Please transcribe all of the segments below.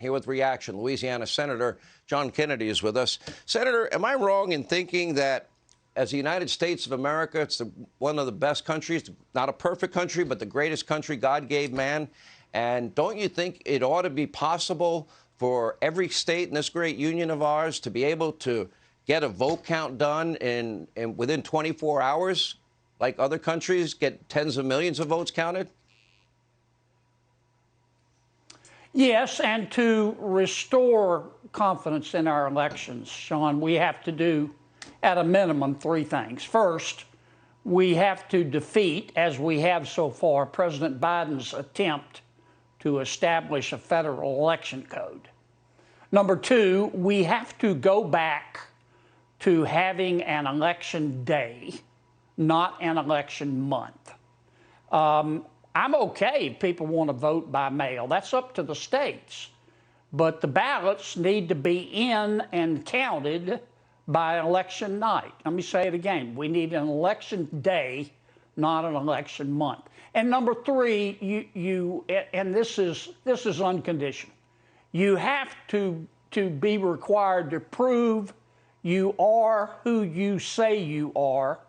Here with reaction, Louisiana Senator Sen Kennedy is with us. Senator, am I wrong in thinking that as the United States of America, it's one of the best countries, not a perfect country, but the greatest country God gave man? And don't you think it ought to be possible for every state in this great union of ours to be able to get a vote count done in within 24 hours, like other countries get tens of millions of votes counted? Yes, and to restore confidence in our elections, Sean, we have to do, at a minimum, three things. First, we have to defeat, as we have so far, President Biden's attempt to establish a federal election code. Number two, we have to go back to having an election day, not an election month. I'm okay if people want to vote by mail. That's up to the states. But the ballots need to be in and counted by election night. Let me say it again. We need an election day, not an election month. And number three, and this is unconditional. You have to be required to prove you are who you say you are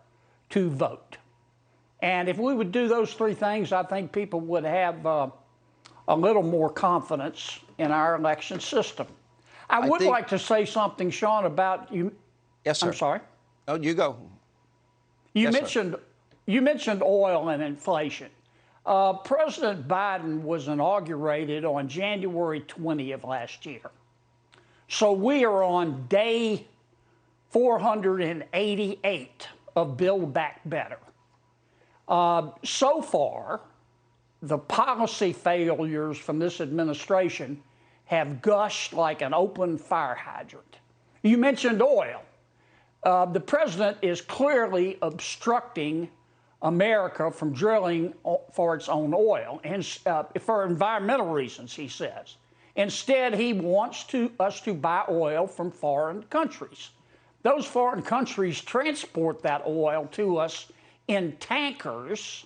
to vote. And if we would do those three things, I think people would have a little more confidence in our election system. I would like to say something, Sean, about you. Yes, sir. I'm sorry. Oh, you go. You Yes, mentioned oil and inflation. President Biden was inaugurated on January 20th of last year. So we are on day 488 of Build Back Better. So far, the policy failures from this administration have gushed like an open fire hydrant. You mentioned oil. The president is clearly obstructing America from drilling for its own oil, and for environmental reasons, he says. Instead, he wants us to buy oil from foreign countries. Those foreign countries transport that oil to us in tankers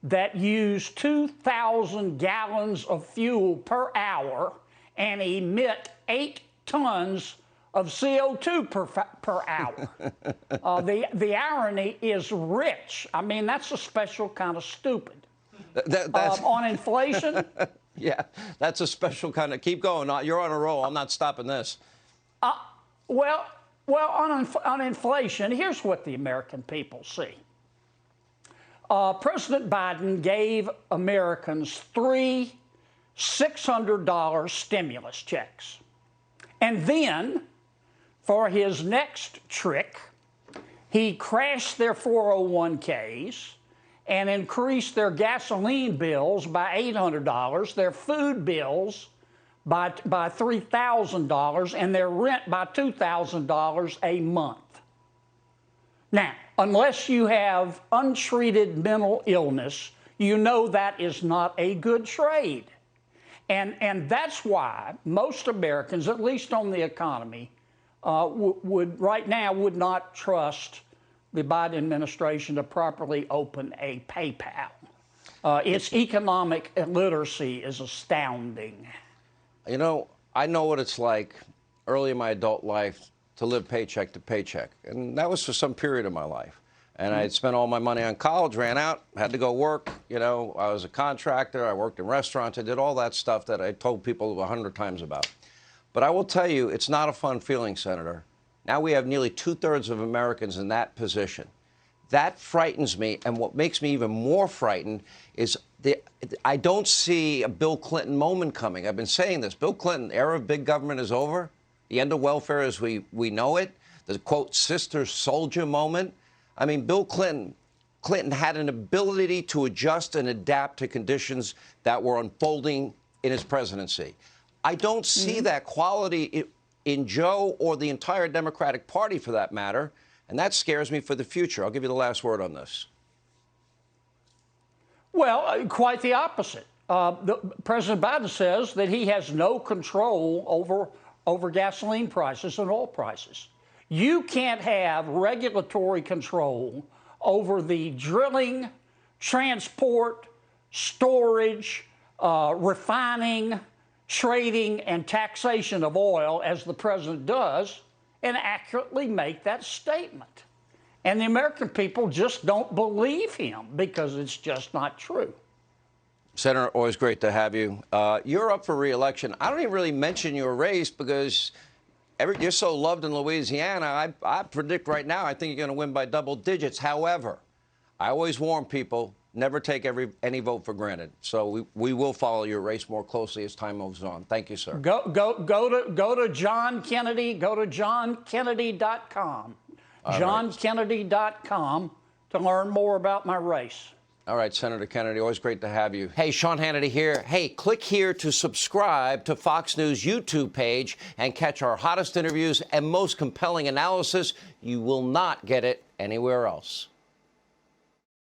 that use 2,000 gallons of fuel per hour and emit 8 tons of CO2 per hour. The irony is rich. I mean, that's a special kind of stupid. On inflation? Yeah, that's a special kind of, keep going. You're on a roll. I'm not stopping this. Well, on inflation, here's what the American people see. President Biden gave Americans 3 $600 stimulus checks. And then, for his next trick, he crashed their 401ks and increased their gasoline bills by $800, their food bills by $3,000, and their rent by $2,000 a month. Now, unless you have untreated mental illness, you know that is not a good trade. And that's why most Americans, at least on the economy, right now would not trust the Biden administration to properly open a PayPal. Its economic illiteracy is astounding. You know, I know what it's like early in my adult life to live paycheck to paycheck. And that was for some period of my life. And I had spent all my money on college, ran out, had to go work. You know, I was a contractor. I worked in restaurants. I did all that stuff that I told people 100 times about. But I will tell you, it's not a fun feeling, Senator. Now we have nearly 2/3 of Americans in that position. That frightens me. And what makes me even more frightened is I don't see a Bill Clinton moment coming. I've been saying this. Bill Clinton, era of big government is over. The end of welfare as we know it. The, quote, sister soldier moment. I mean, Bill Clinton had an ability to adjust and adapt to conditions that were unfolding in his presidency. I don't see that quality in Joe or the entire Democratic Party, for that matter, and that scares me for the future. I'll give you the last word on this. Well, quite the opposite. President Biden says that he has no control over gasoline prices and oil prices. You can't have regulatory control over the drilling, transport, storage, refining, trading and taxation of oil as the president does and accurately make that statement. And the American people just don't believe him because it's just not true. Senator, always great to have you. You're up for re-election. I don't even really mention your race because you're so loved in Louisiana. I predict right now I think you're going to win by double digits. However, I always warn people, never take any vote for granted. So we will follow your race more closely as time moves on. Thank you, sir. Go to John Kennedy. Go to johnkennedy.com. johnkennedy.com to learn more about my race. All right, Senator Kennedy, always great to have you. Hey, Sean Hannity here. Hey, click here to subscribe to Fox News YouTube page and catch our hottest interviews and most compelling analysis. You will not get it anywhere else.